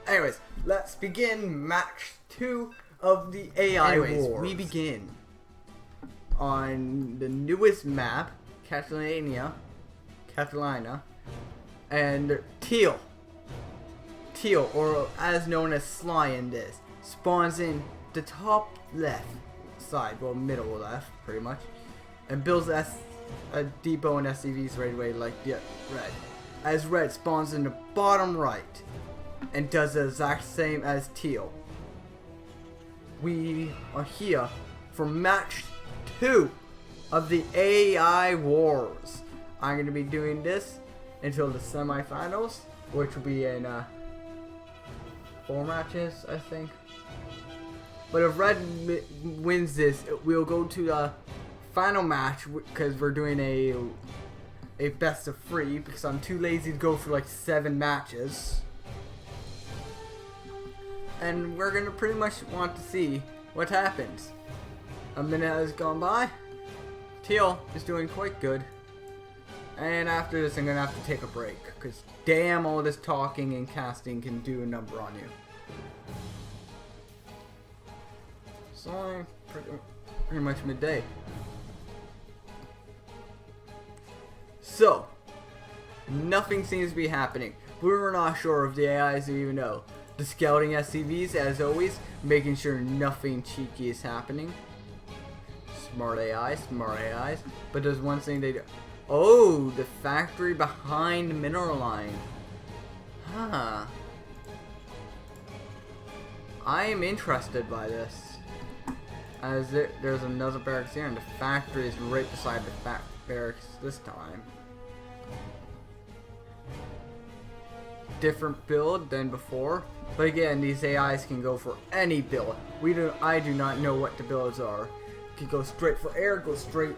Anyways, let's begin match 2 of the A.I Wars. We begin on the newest map, Catalina, and Teal, or as known as Sly in this, spawns in the top left side, well middle left, pretty much, and builds a depot and SCVs right away like the red. As red spawns in the bottom right and does the exact same as Teal. We are here for match 2 of the A.I Wars. I'm going to be doing this until the semifinals, which will be in 4 matches, I think. But if red wins this, we'll go to the final match because we're doing a best of 3 because I'm too lazy to go for like 7 matches. And we're gonna pretty much want to see what happens. A minute has gone by. Teal is doing quite good. And after this I'm gonna have to take a break because damn, all this talking and casting can do a number on you. So I'm pretty much midday. So, nothing seems to be happening. We're not sure if the AIs even know. The scouting SCVs, as always, making sure nothing cheeky is happening. Smart AIs. But there's one thing they do. Oh, the factory behind the mineral line. Huh. I am interested by this. As there's another barracks here, and the factory is right beside the barracks this time. Different build than before, but again, these AIs can go for any build. I do not know what the builds are. Can go straight for air, go straight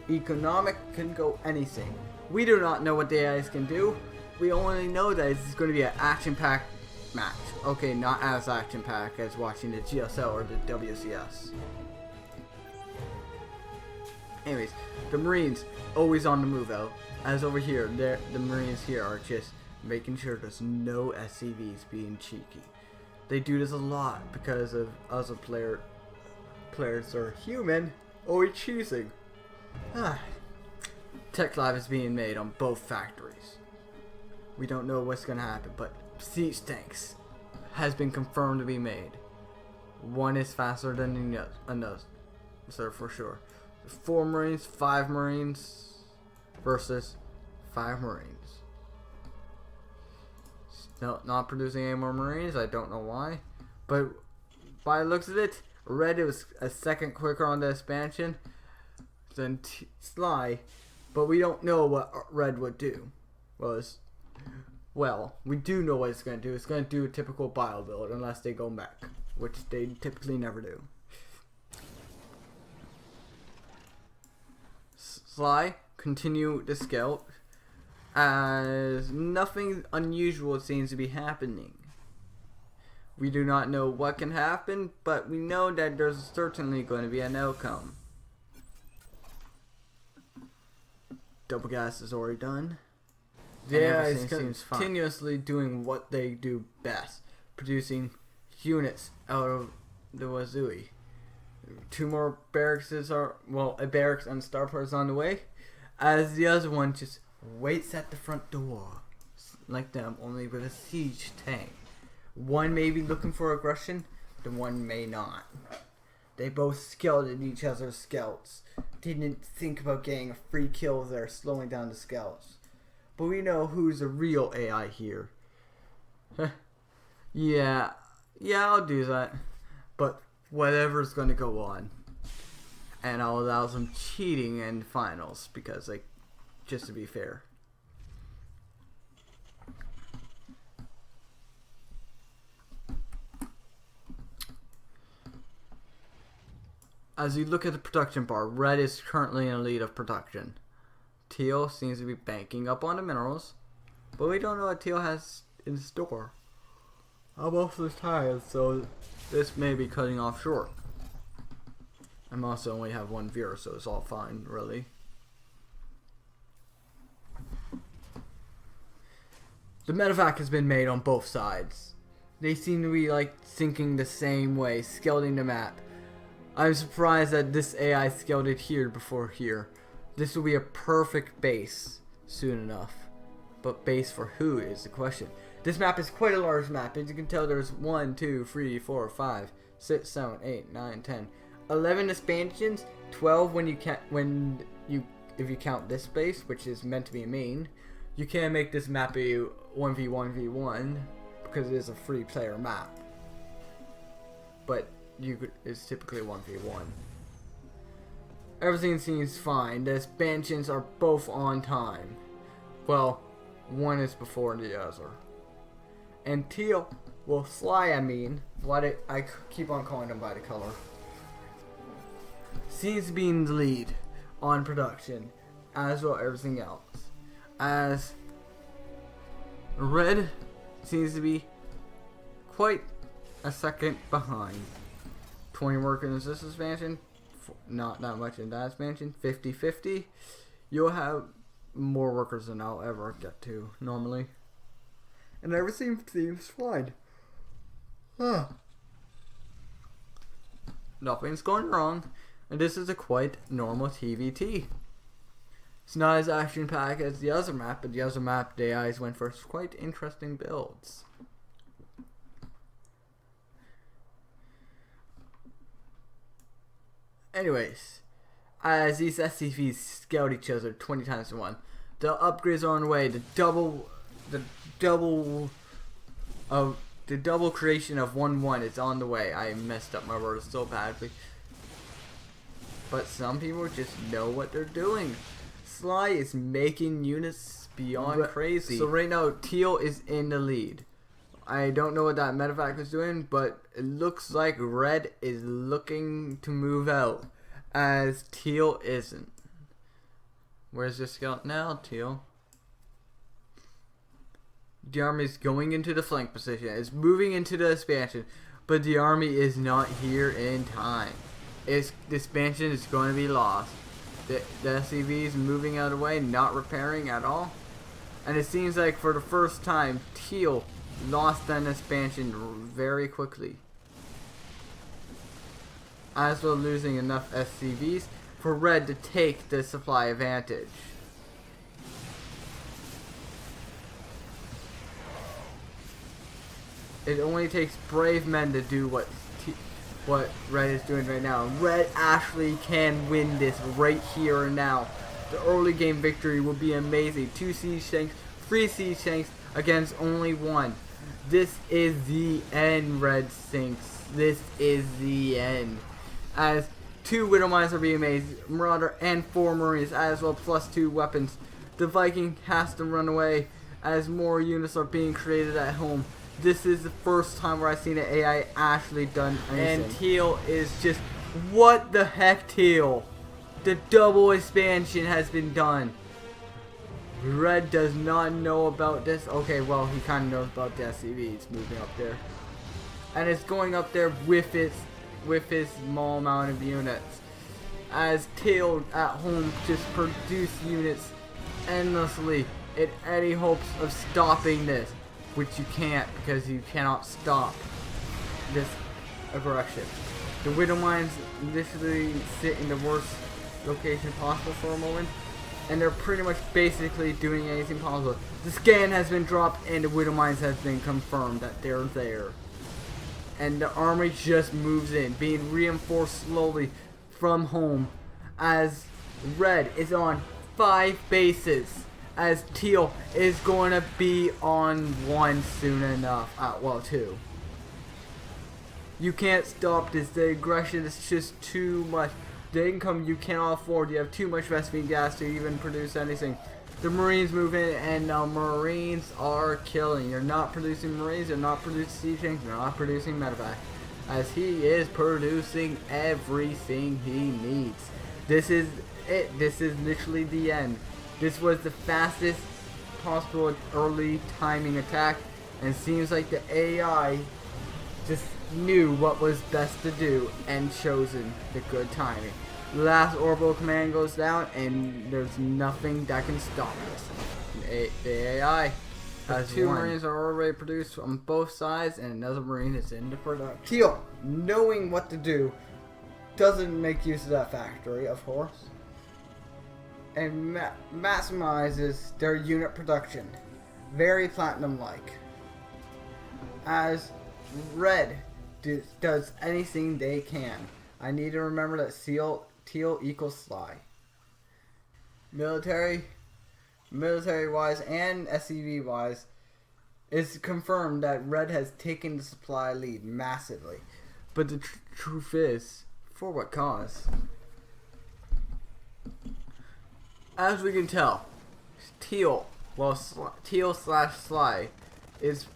economic, can go anything. We do not know what the AIs can do. We only know that it's going to be an action-packed match. Okay, not as action-packed as watching the GSL or the WCS. Anyways, the Marines always on the move out. As over here, the Marines here are just making sure there's no SCVs being cheeky. They do this a lot because of other players are human or cheesing. Tech Live is being made on both factories. We don't know what's gonna happen, but siege tanks has been confirmed to be made. One is faster than the another, so for sure. 4 Marines, 5 Marines versus 5 Marines. No, not producing any more Marines. I don't know why, but by the looks of it, red was a second quicker on the expansion than Sly, but we don't know what red would do. Well, we do know what it's going to do. It's going to do a typical bio build unless they go mech, which they typically never do. Sly, continue the scout, as nothing unusual seems to be happening. We do not know what can happen, but we know that there's certainly going to be an outcome. Double gas is already done. Yeah, it's continuously doing what they do best, producing units out of the wazooie. 2 more barracks are, well, a barracks and starport is on the way, as the other one just waits at the front door, like them, only with a siege tank. One may be looking for aggression, the one may not. They both scouted each other's scouts. Didn't think about getting a free kill there, slowing down the scouts. But we know who's a real AI here. yeah, I'll do that. But whatever's going to go on. And I'll allow some cheating in finals because, like, just to be fair. As you look at the production bar, red is currently in the lead of production. Teal seems to be banking up on the minerals, but we don't know what Teal has in store. I'm also tired, so this may be cutting off short. I'm also only have 1 viewer, so it's all fine, really. The medevac has been made on both sides. They seem to be like syncing the same way, scaling the map. I'm surprised that this AI scaled it here before here. This will be a perfect base soon enough. But base for who is the question. This map is quite a large map. As you can tell, there's 1, 2, 3, 4, 5, 6, 7, 8, 9, 10, 11 expansions. 12 if you count this base, which is meant to be main. You can't make this map a 1v1v1 because it is a free player map. But it's typically 1v1. Everything seems fine. The expansions are both on time. Well, one is before the other. And teal, well, Sly, I keep on calling them by the color, seems to be in the lead on production, as well as everything else. As red seems to be quite a second behind. 20 workers in this expansion, not that much in that expansion. 50-50. You'll have more workers than I'll ever get to normally. And everything seems fine. Nothing's going wrong. And this is a quite normal TVT. It's not as action-packed as the other map, but the other map, the AIs went for quite interesting builds. Anyways, as these SCVs scaled each other 20 times to 1, the upgrades are on the way. The double creation of 1-1 is on the way. I messed up my words so badly. But some people just know what they're doing. Sly is making units beyond crazy. So right now, teal is in the lead. I don't know what that medevac is doing, but it looks like red is looking to move out, as teal isn't. Where's the scout now, teal? The army is going into the flank position. It's moving into the expansion, but the army is not here in time. The expansion is going to be lost. The SCV is moving out of the way, not repairing at all. And it seems like for the first time, teal lost an expansion very quickly, as well losing enough SCVs for red to take the supply advantage. It only takes brave men to do what red is doing right now. Red actually can win this right here and now. The early game victory will be amazing. 2 siege tanks, 3 siege tanks against only 1. This is the end, red sinks. This is the end. As 2 Widow Mines are being made, Marauder and 4 Marines, as well plus 2 weapons. The Viking has to run away as more units are being created at home. This is the first time where I've seen an AI actually done anything. And teal is just, what the heck, teal? The double expansion has been done. Red does not know about this. Okay, well, he kind of knows about the SCV. It's moving up there. And it's going up there with his small amount of units. As teal at home just produce units endlessly in any hopes of stopping this. Which you can't, because you cannot stop this aggression. The Widow Mines literally sit in the worst location possible for a moment, and they're pretty much basically doing anything possible. The scan has been dropped, and the Widow Mines has been confirmed that they're there. And the army just moves in, being reinforced slowly from home, as red is on 5 bases. As teal is going to be on 1 soon enough. Well, 2. You can't stop this. The aggression is just too much. The income you cannot afford. You have too much Vespine gas to even produce anything. The Marines move in, and the Marines are killing. You're not producing Marines. You're not producing siege tanks. You're not producing medevac. As he is producing everything he needs. This is it. This is literally the end. This was the fastest possible early timing attack, and it seems like the AI just knew what was best to do and chosen the good timing. The last orbital command goes down, and there's nothing that can stop this. The AI As two Marines are already produced on both sides, and another Marine is in the production. Teal, knowing what to do, doesn't make use of that factory, of course, and maximizes their unit production. Very Platinum-like. As Red does anything they can. I need to remember that Teal equals Sly. Military-wise and SCV-wise, it's confirmed that Red has taken the supply lead massively. But the truth is, for what cause? As we can tell, Teal slash Sly is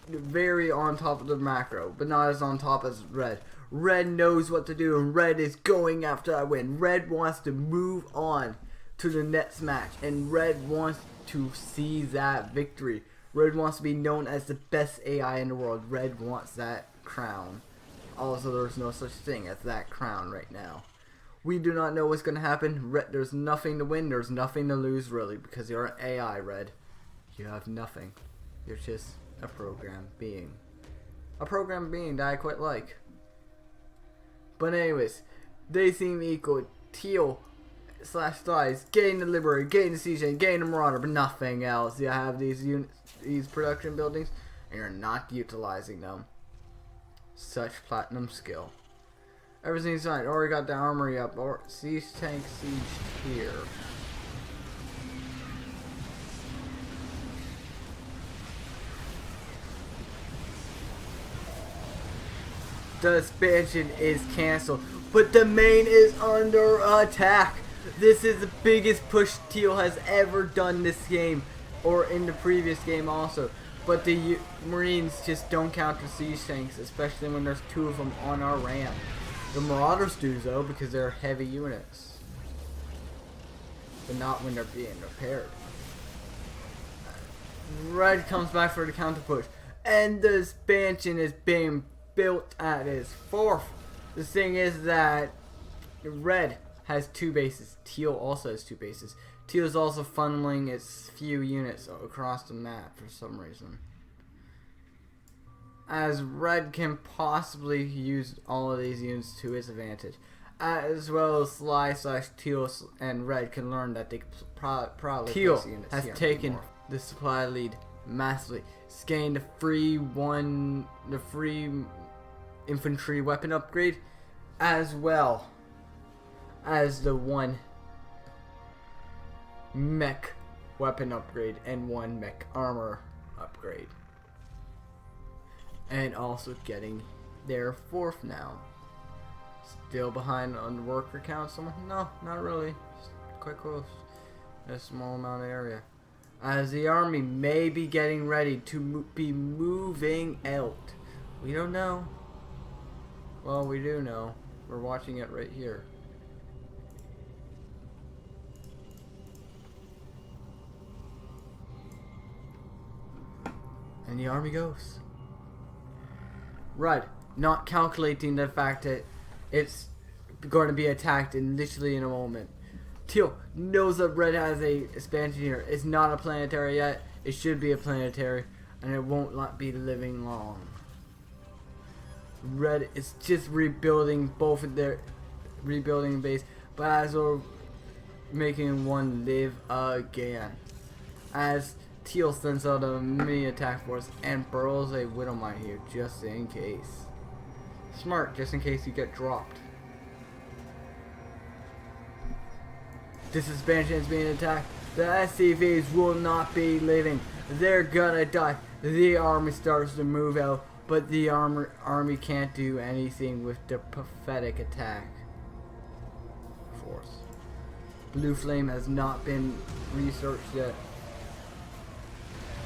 very on top of the macro, but not as on top as Red. Red knows what to do, and Red is going after that win. Red wants to move on to the next match, and Red wants to see that victory. Red wants to be known as the best AI in the world. Red wants that crown. Also, there's no such thing as that crown right now. We do not know what's going to happen. Red, there's nothing to win. There's nothing to lose, really, because you're an AI, Red. You have nothing. You're just a program being. A program being that I quite like. But anyways, they seem equal. Teal slash Slides, getting the Liberator, getting the Siege Tank, getting the Marauder, but nothing else. You have these units, these production buildings, and you're not utilizing them. Such Platinum skill. Everything's fine. Already got the armory up. Or Siege Tank sieged here. The expansion is cancelled, but the main is under attack. This is the biggest push Teal has ever done this game, or in the previous game also. But the Marines just don't counter siege tanks, especially when there's two of them on our ramp. The Marauders do though, because they're heavy units, but not when they're being repaired. Red comes back for the counter push, and the expansion is being built at its fourth. The thing is that Red has 2 bases. Teal also has 2 bases. Teal is also funneling its few units across the map for some reason. As Red can possibly use all of these units to its advantage. As well as Sly slash Teal and Red can learn that they probably Teal has taken the supply lead massively. Scanning the free infantry weapon upgrade, as well as the 1 mech weapon upgrade and 1 mech armor upgrade, and also getting their 4th now. Still behind on the worker count somewhere? No, not really. Just quite close. A small amount of area. As the army may be getting ready to be moving out. We don't know. Well, we do know. We're watching it right here. And the army goes. Red, not calculating the fact that it's going to be attacked in literally in a moment. Teal knows that Red has a expansion here. It's not a planetary yet. It should be a planetary, and it won't be living long. Red is just rebuilding both of their base, but as well making one live again. As Teal sends out a mini attack force and burrows a Widowmine here just in case. Smart, just in case you get dropped. This expansion is being attacked. The SCVs will not be living. They're gonna die. The army starts to move out. But the army can't do anything with the pathetic attack force. Blue Flame has not been researched yet.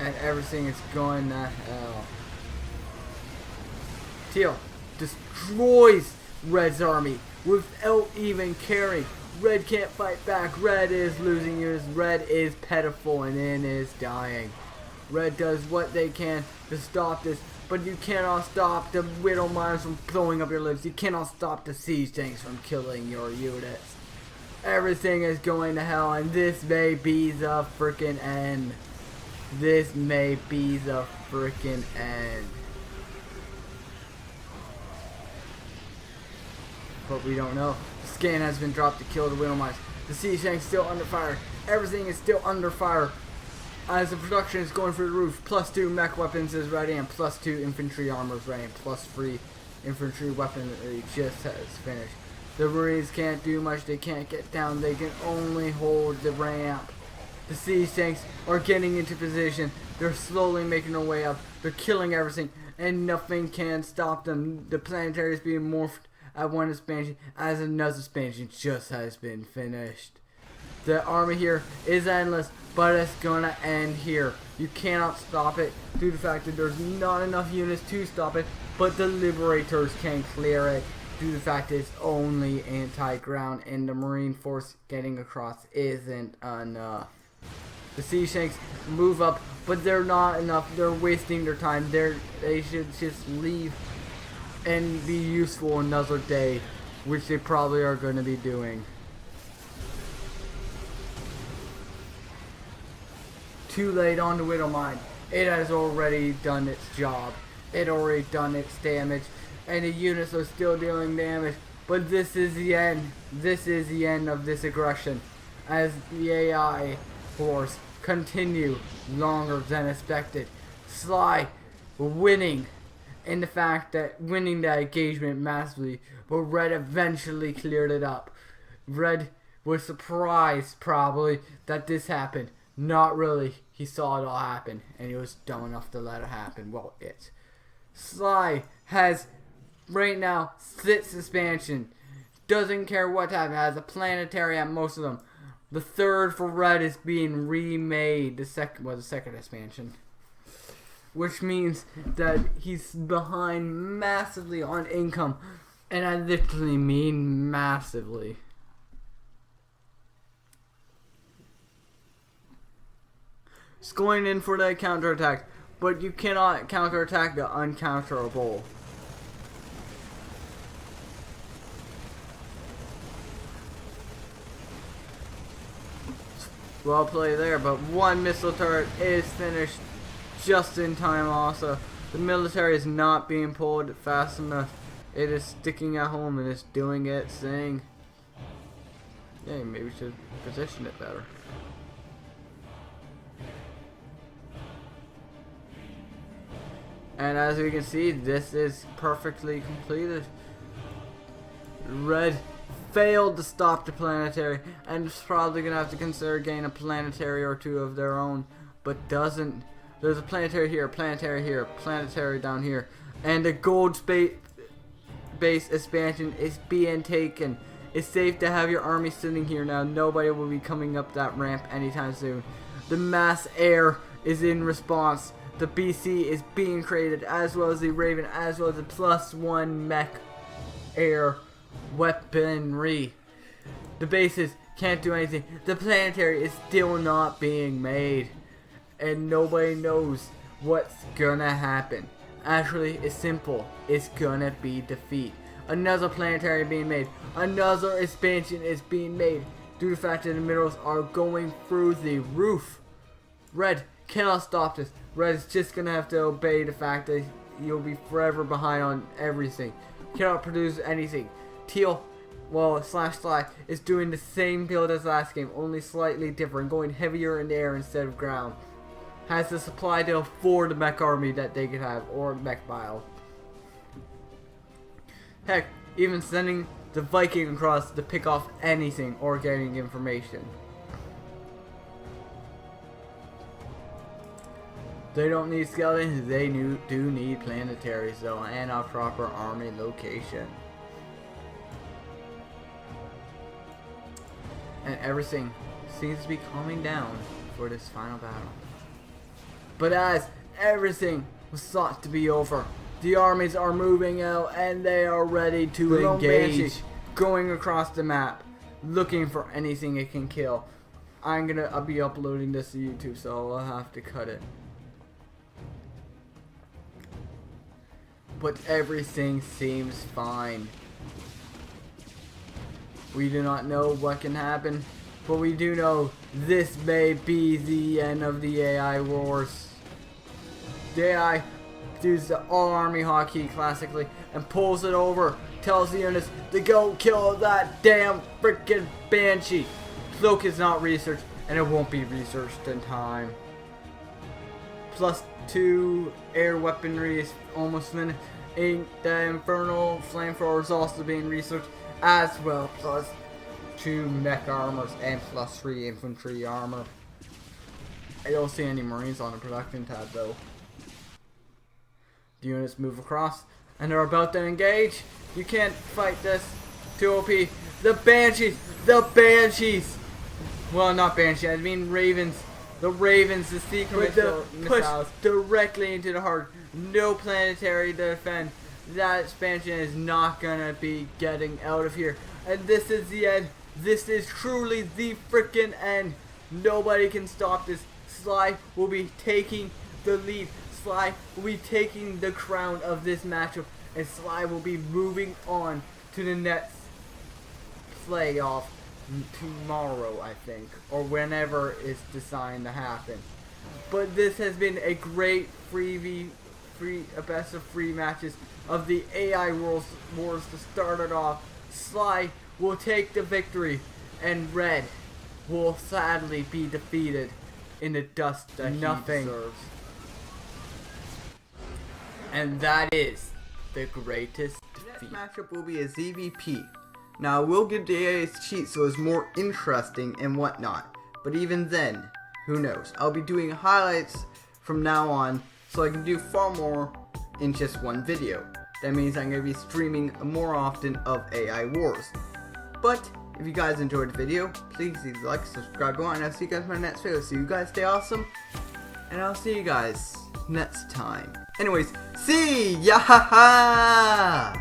And everything is going to hell. Teal destroys Red's army without even caring. Red can't fight back. Red is losing units. Red is pitiful and then is dying. Red does what they can to stop this. But you cannot stop the Widowmines from blowing up your lives. You cannot stop the siege tanks from killing your units. Everything is going to hell, and this may be the freaking end. This may be the freaking end. But we don't know. The scan has been dropped to kill the Widow Mines. The siege tank's still under fire. Everything is still under fire. As the production is going through the roof. +2 mech weapons is ready, and +2 infantry armor is ready, and +3 infantry weaponry just has finished. The Marines can't do much. They can't get down. They can only hold the ramp. The siege tanks are getting into position. They're slowly making their way up. They're killing everything, and nothing can stop them. The planetary is being morphed at one expansion as another expansion just has been finished. The army here is endless, but it's gonna end here. You cannot stop it due to the fact that there's not enough units to stop it, but the Liberators can clear it due to the fact that it's only anti-ground, and the Marine force getting across isn't enough. The siege tanks move up, but they're not enough. They're wasting their time. They should just leave and be useful another day, which they probably are going to be doing. Too late on the Widow Mine. It has already done its job. It already done its damage, and the units are still dealing damage. But this is the end. This is the end of this aggression, as the AI Wars continue longer than expected. Sly winning, in the fact that winning that engagement massively, but Red eventually cleared it up. Red was surprised probably that this happened. Not really. He saw it all happen, and he was dumb enough to let it happen. Well, Sly has right now 6th expansion. Doesn't care what happened. Has a planetary at most of them. The 3rd for Red is being remade. The second was the 2nd expansion, which means that he's behind massively on income, and I literally mean massively. He's going in for that counterattack, but you cannot counterattack the uncounterable. Well played there, but one missile turret is finished just in time also. The military is not being pulled fast enough. It is sticking at home and it's doing its thing. Yeah, maybe we should position it better. And as we can see, this is perfectly completed. Red failed to stop the planetary, and is probably gonna have to consider getting a planetary or two of their own, but doesn't. There's a planetary here, planetary down here, and the gold space base expansion is being taken. It's safe to have your army sitting here now. Nobody will be coming up that ramp anytime soon. The mass air is in response. The BC is being created, as well as the Raven, as well as the +1 mech air weaponry. The bases can't do anything. The planetary is still not being made, and nobody knows what's gonna happen. Actually, it's simple. It's gonna be defeat. Another planetary being made. Another expansion is being made due to the fact that the minerals are going through the roof. Red cannot stop this. Red is just gonna have to obey the fact that you'll be forever behind on everything. Cannot produce anything. Teal, well, /Sly is doing the same build as last game, only slightly different, going heavier in the air instead of ground. Has the supply to afford the mech army that they could have, or mech bio. Heck, even sending the Viking across to pick off anything or getting information. They don't need skeletons, they do need planetaries though, and a proper army location. And everything seems to be calming down for this final battle. But as everything was thought to be over, the armies are moving out and they are ready to engage, going across the map, looking for anything it can kill. I'll be uploading this to YouTube, so I'll have to cut it. But everything seems fine. We do not know what can happen, but we do know this may be the end of the AI Wars. The AI does the all-army hotkey classically and pulls it over, tells the units to go kill that damn freaking Banshee. Cloak is not researched, and it won't be researched in time. +2 air weaponry is almost finished. The Infernal Flamethrower is also being researched as well. +2 mech armors and +3 infantry armor. I don't see any Marines on the production tab though. The units move across and they're about to engage. You can't fight this. Too OP. The Banshees! The Banshees! Well, not Banshees, I mean Ravens. The Ravens, the secret missiles directly into the heart. No planetary to defend. That expansion is not gonna be getting out of here. And this is the end. This is truly the freaking end. Nobody can stop this. Sly will be taking the lead. Sly will be taking the crown of this matchup. And Sly will be moving on to the next playoff tomorrow, I think, or whenever it's designed to happen. But this has been a great a best of 3 matches of the AI Wars to start it off. Sly will take the victory, and Red will sadly be defeated in the dust that he deserves. And that is the greatest defeat. Next matchup will be a ZVP. Now, I will give the AI's cheat so it's more interesting and whatnot. But even then, who knows? I'll be doing highlights from now on so I can do far more in just one video. That means I'm going to be streaming more often of AI Wars. But, if you guys enjoyed the video, please leave a like, subscribe, go on, and I'll see you guys in my next video. So you guys stay awesome, and I'll see you guys next time. Anyways, see ya!